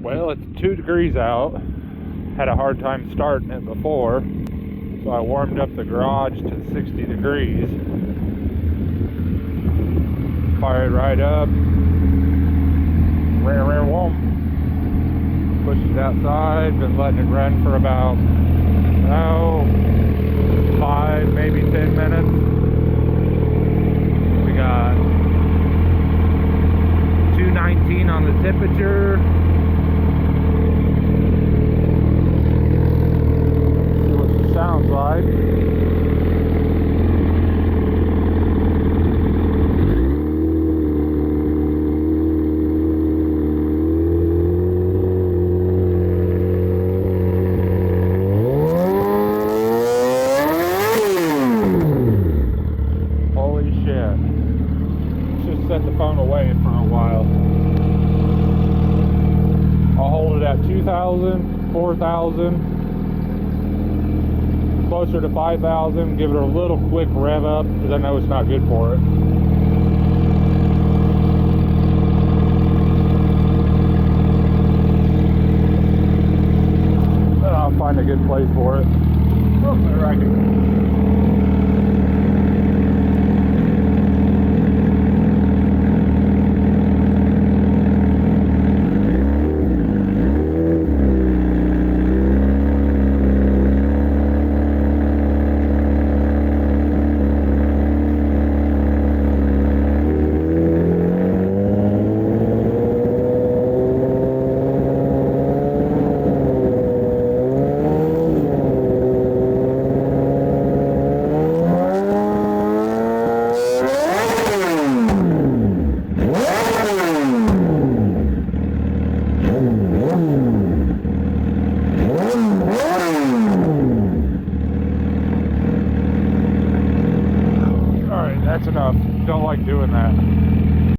Well, it's 2 degrees out. Had a hard time starting it before, so I warmed up the garage to 60 degrees. Fired right up. Pushed it outside. Been letting it run for about 5, maybe 10 minutes. We got 219 on the temperature. See what it sounds like. Set the phone away for a while. I'll hold it at 2,000, 4,000, closer to 5,000, give it a little quick rev up because I know it's not good for it. Then I'll find a good place for it. Oh, right here. That's enough. Don't like doing that.